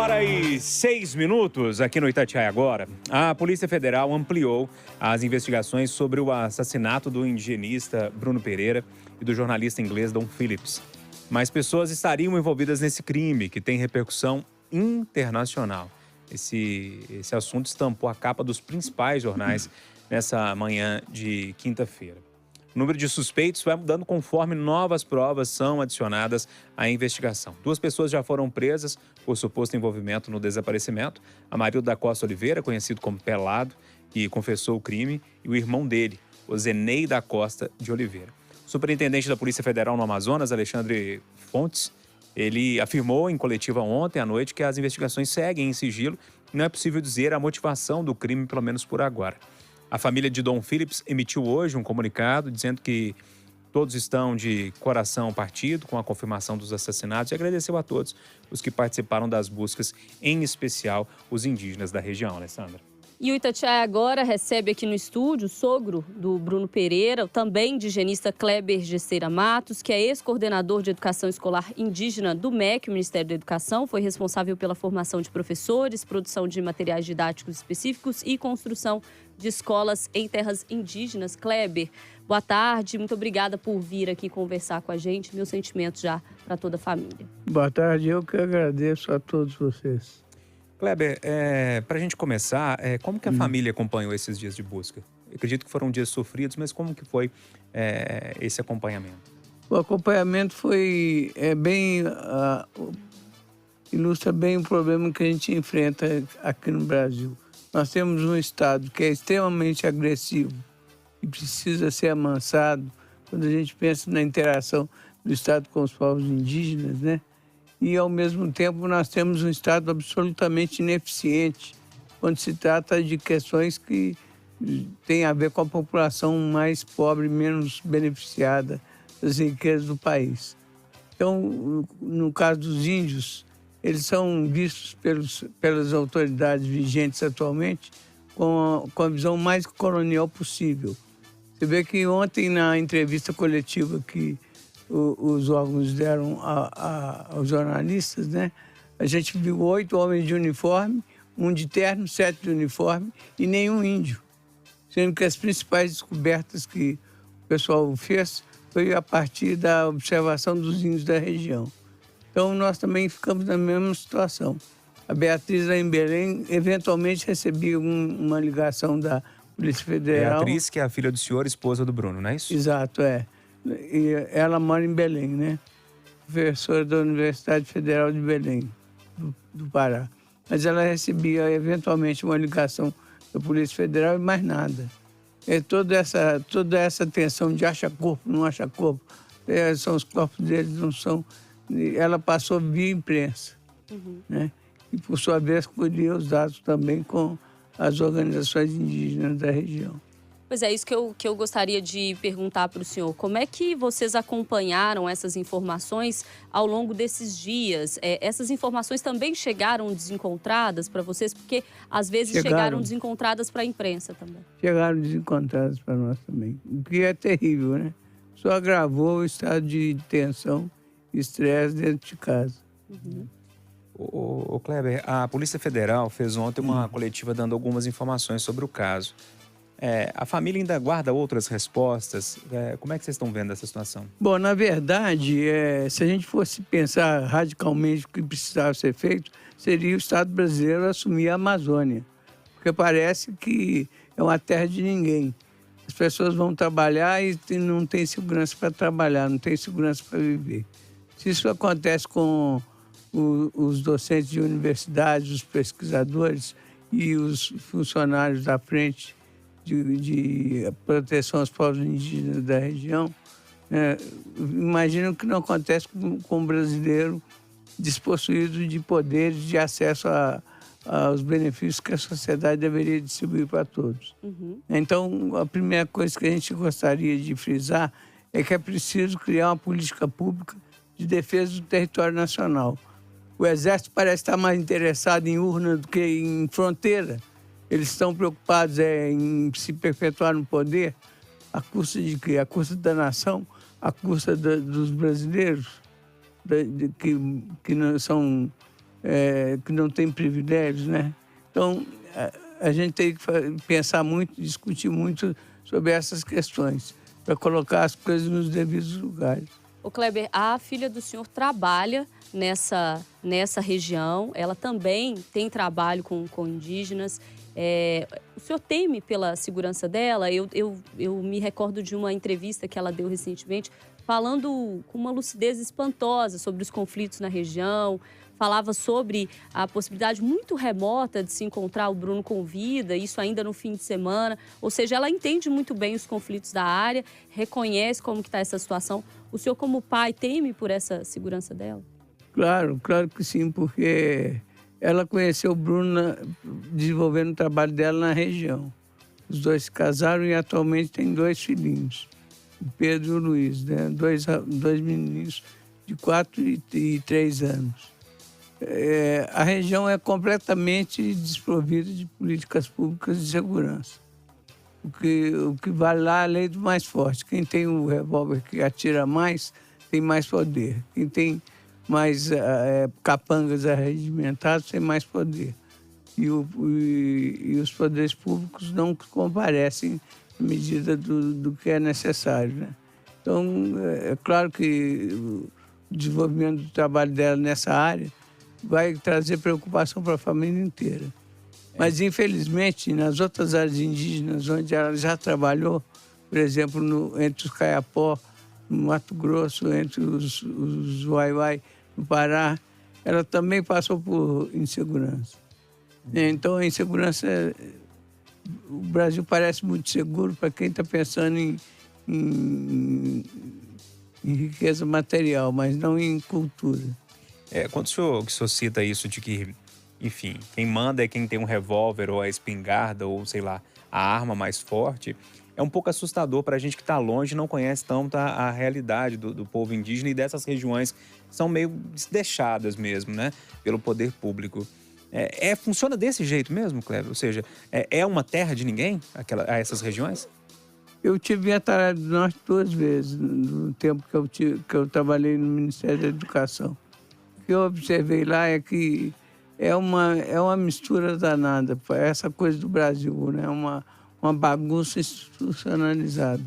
1h06 aqui no Itatiaia Agora. A Polícia Federal ampliou as investigações sobre o assassinato do indigenista Bruno Pereira e do jornalista inglês Dom Phillips. Mais pessoas estariam envolvidas nesse crime, que tem repercussão internacional. Esse assunto estampou a capa dos principais jornais nessa manhã de quinta-feira. O número de suspeitos vai mudando conforme novas provas são adicionadas à investigação. 2 pessoas já foram presas por suposto envolvimento no desaparecimento. Amarildo da Costa Oliveira, conhecido como Pelado, que confessou o crime, e o irmão dele, Ozenei da Costa de Oliveira. O superintendente da Polícia Federal no Amazonas, Alexandre Fontes, ele afirmou em coletiva ontem à noite que as investigações seguem em sigilo e não é possível dizer a motivação do crime, pelo menos por agora. A família de Dom Phillips emitiu hoje um comunicado dizendo que todos estão de coração partido com a confirmação dos assassinatos e agradeceu a todos os que participaram das buscas, em especial os indígenas da região, Alessandra. E o Itatiaia Agora recebe aqui no estúdio o sogro do Bruno Pereira, também indigenista Kleber Gesseira Matos, que é ex-coordenador de educação escolar indígena do MEC, o Ministério da Educação, foi responsável pela formação de professores, produção de materiais didáticos específicos e construção de escolas em terras indígenas. Kleber, boa tarde, muito obrigada por vir aqui conversar com a gente. Meus sentimentos já para toda a família. Boa tarde, eu que agradeço a todos vocês. Kleber, para a gente começar, como que a família acompanhou esses dias de busca? Eu acredito que foram dias sofridos, mas como que foi esse acompanhamento? O acompanhamento foi ilustra bem o problema que a gente enfrenta aqui no Brasil. Nós temos um Estado que é extremamente agressivo e precisa ser amansado quando a gente pensa na interação do Estado com os povos indígenas, né? E, ao mesmo tempo, nós temos um Estado absolutamente ineficiente quando se trata de questões que têm a ver com a população mais pobre, menos beneficiada das riquezas do país. Então, no caso dos índios, eles são vistos pelas autoridades vigentes atualmente com a visão mais colonial possível. Você vê que ontem, na entrevista coletiva que os órgãos deram aos jornalistas, né? A gente viu 8 homens de uniforme, 1 de terno, 7 de uniforme e nenhum índio. Sendo que as principais descobertas que o pessoal fez foi a partir da observação dos índios da região. Então, nós também ficamos na mesma situação. A Beatriz, lá em Belém, eventualmente recebia uma ligação da Polícia Federal. Beatriz, que é a filha do senhor, esposa do Bruno, não é isso? Exato, E ela mora em Belém, né? Professora da Universidade Federal de Belém, do Pará. Mas ela recebia, eventualmente, uma ligação da Polícia Federal e mais nada. Toda essa tensão de acha corpo, não acha corpo, são os corpos deles, não são... Ela passou via imprensa, né? E, por sua vez, colhia os dados também com as organizações indígenas da região. Pois é, isso que eu gostaria de perguntar para o senhor. Como é que vocês acompanharam essas informações ao longo desses dias? Essas informações também chegaram desencontradas para vocês? Porque, às vezes, chegaram desencontradas para a imprensa também. Chegaram desencontradas para nós também, o que é terrível, né? Só agravou o estado de tensão e estresse dentro de casa. O Kleber, a Polícia Federal fez ontem uma coletiva dando algumas informações sobre o caso. A família ainda guarda outras respostas? Como é que vocês estão vendo essa situação? Bom, na verdade, se a gente fosse pensar radicalmente o que precisava ser feito, seria o Estado brasileiro assumir a Amazônia. Porque parece que é uma terra de ninguém. As pessoas vão trabalhar e não tem segurança para trabalhar, não tem segurança para viver. Se isso acontece com os docentes de universidades, os pesquisadores e os funcionários da frente de proteção aos povos indígenas da região, imagino que não acontece com o brasileiro despossuído de poderes de acesso aos benefícios que a sociedade deveria distribuir para todos. Então, a primeira coisa que a gente gostaria de frisar é que é preciso criar uma política pública de defesa do território nacional. O Exército parece estar mais interessado em urna do que em fronteira. Eles estão preocupados em se perpetuar no poder, à custa de quê? À custa da nação, à custa dos brasileiros, que não são que não têm privilégios, né? Então, a gente tem que pensar muito, discutir muito sobre essas questões, para colocar as coisas nos devidos lugares. Ô Kleber, a filha do senhor trabalha nessa região, ela também tem trabalho com indígenas. O senhor teme pela segurança dela? Eu me recordo de uma entrevista que ela deu recentemente, falando com uma lucidez espantosa sobre os conflitos na região, falava sobre a possibilidade muito remota de se encontrar o Bruno com vida, isso ainda no fim de semana. Ou seja, ela entende muito bem os conflitos da área, reconhece como que está essa situação. O senhor, como pai, teme por essa segurança dela? Claro que sim, porque ela conheceu o Bruno desenvolvendo o trabalho dela na região. Os dois se casaram e atualmente têm 2 filhinhos, o Pedro e o Luiz, né? Dois menininhos de 4 e 3 anos. A região é completamente desprovida de políticas públicas de segurança. O que vale lá é a lei do mais forte. Quem tem o revólver que atira mais, tem mais poder. Quem tem mais capangas arregimentadas, tem mais poder. E os poderes públicos não comparecem à medida do que é necessário, né? Então, é claro que o desenvolvimento do trabalho dela nessa área vai trazer preocupação para a família inteira. Mas, infelizmente, nas outras áreas indígenas onde ela já trabalhou, por exemplo, entre os Kayapó, no Mato Grosso, entre os Waiwai, no Pará, ela também passou por insegurança. Então, a insegurança... O Brasil parece muito seguro para quem está pensando em riqueza material, mas não em cultura. Quando o senhor cita isso de que, enfim, quem manda é quem tem um revólver ou a espingarda ou, sei lá, a arma mais forte, é um pouco assustador para a gente que está longe e não conhece tanto a realidade do povo indígena e dessas regiões que são meio deixadas mesmo, né, pelo poder público. Funciona desse jeito mesmo, Kleber? Ou seja, é uma terra de ninguém, essas regiões? Eu tive em Atalaya do Norte 2 vezes, no tempo que eu trabalhei no Ministério da Educação. O que eu observei lá é que é uma mistura danada, essa coisa do Brasil, né? Uma bagunça institucionalizada.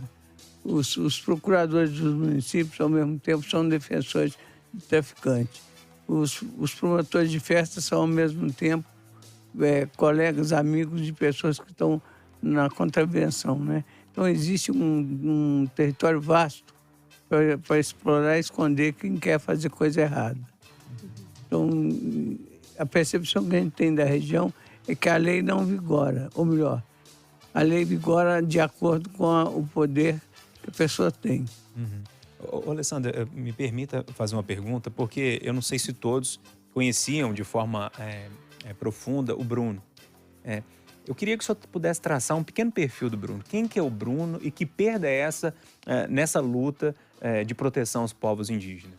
Os procuradores dos municípios, ao mesmo tempo, são defensores de traficantes. Os promotores de festa são, ao mesmo tempo, colegas, amigos de pessoas que estão na contravenção, né? Então, existe um território vasto para explorar e esconder quem quer fazer coisa errada. Então, a percepção que a gente tem da região é que a lei não vigora, ou melhor, a lei vigora de acordo com o poder que a pessoa tem. Ô, Alessandra, me permita fazer uma pergunta, porque eu não sei se todos conheciam de forma profunda o Bruno. Eu queria que o senhor pudesse traçar um pequeno perfil do Bruno. Quem que é o Bruno e que perda é essa nessa luta de proteção aos povos indígenas?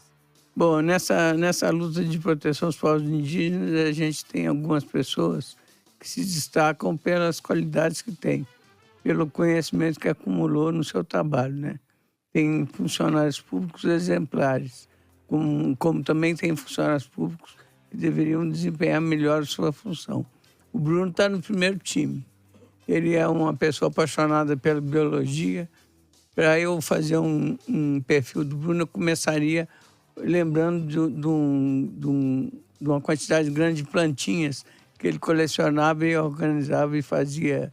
Bom, nessa luta de proteção aos povos indígenas, a gente tem algumas pessoas que se destacam pelas qualidades que têm, pelo conhecimento que acumulou no seu trabalho, né? Tem funcionários públicos exemplares, como também tem funcionários públicos que deveriam desempenhar melhor a sua função. O Bruno está no primeiro time. Ele é uma pessoa apaixonada pela biologia. Para eu fazer um perfil do Bruno, eu começaria lembrando de uma quantidade grande de plantinhas que ele colecionava e organizava e fazia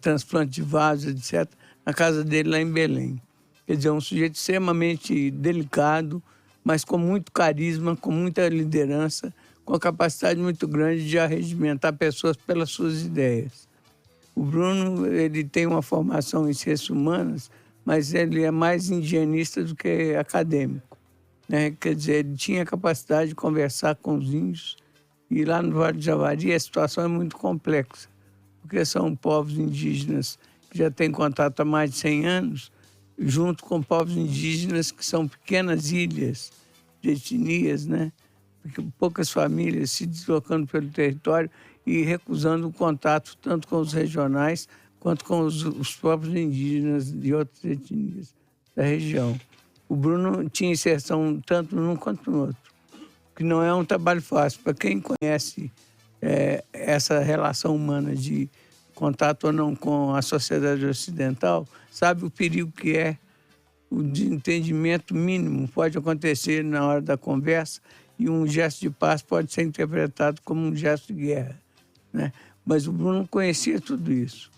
transplante de vasos, etc., na casa dele lá em Belém. Quer dizer, um sujeito extremamente delicado, mas com muito carisma, com muita liderança, com a capacidade muito grande de arregimentar pessoas pelas suas ideias. O Bruno, ele tem uma formação em ciências humanas, mas ele é mais indigenista do que acadêmico, né? Quer dizer, ele tinha a capacidade de conversar com os índios, e lá no Vale do Javari a situação é muito complexa, porque são povos indígenas que já têm contato há mais de 100 anos, junto com povos indígenas que são pequenas ilhas de etnias, né? Poucas famílias se deslocando pelo território e recusando o contato tanto com os regionais quanto com os próprios indígenas de outras etnias da região. O Bruno tinha inserção tanto num quanto no outro. que não é um trabalho fácil. Para quem conhece essa relação humana de contato ou não com a sociedade ocidental, sabe o perigo que é. O desentendimento mínimo pode acontecer na hora da conversa e um gesto de paz pode ser interpretado como um gesto de guerra, né? Mas o Bruno conhecia tudo isso.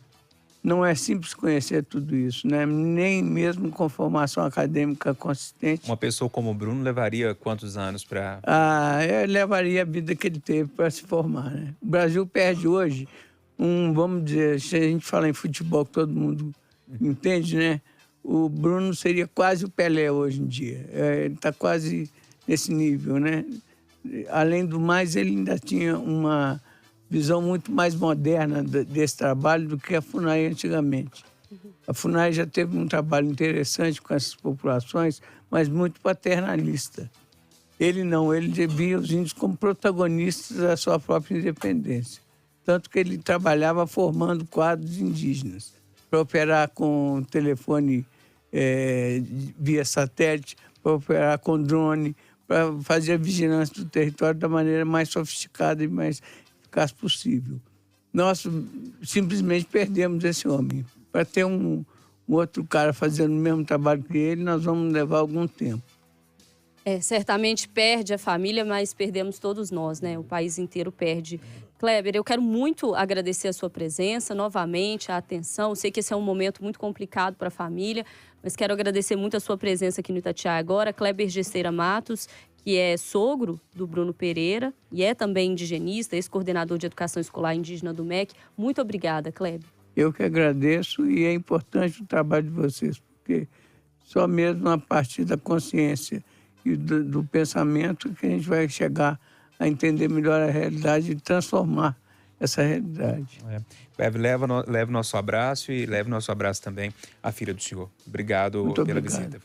Não é simples conhecer tudo isso, né? Nem mesmo com formação acadêmica consistente. Uma pessoa como o Bruno levaria quantos anos para... Levaria a vida que ele teve para se formar, né? O Brasil perde hoje vamos dizer, se a gente fala em futebol que todo mundo entende, né? O Bruno seria quase o Pelé hoje em dia. Ele está quase nesse nível, né? Além do mais, ele ainda tinha uma visão muito mais moderna desse trabalho do que a FUNAI antigamente. A FUNAI já teve um trabalho interessante com essas populações, mas muito paternalista. Ele não, ele via os índios como protagonistas da sua própria independência. Tanto que ele trabalhava formando quadros indígenas para operar com telefone via satélite, para operar com drone, para fazer a vigilância do território da maneira mais sofisticada e mais eficaz possível. Nós simplesmente perdemos esse homem. Para ter um outro cara fazendo o mesmo trabalho que ele, nós vamos levar algum tempo. Certamente perde a família, mas perdemos todos nós, né? O país inteiro perde. Kleber, eu quero muito agradecer a sua presença, novamente, a atenção. Eu sei que esse é um momento muito complicado para a família, mas quero agradecer muito a sua presença aqui no Itatiaia agora. Kleber Gesseira Matos, que é sogro do Bruno Pereira e é também indigenista, ex-coordenador de educação escolar indígena do MEC. Muito obrigada, Kleber. Eu que agradeço, e é importante o trabalho de vocês, porque só mesmo a partir da consciência e do pensamento que a gente vai chegar a entender melhor a realidade e transformar essa realidade. Leve nosso abraço e leve nosso abraço também à filha do senhor. Obrigado pela visita.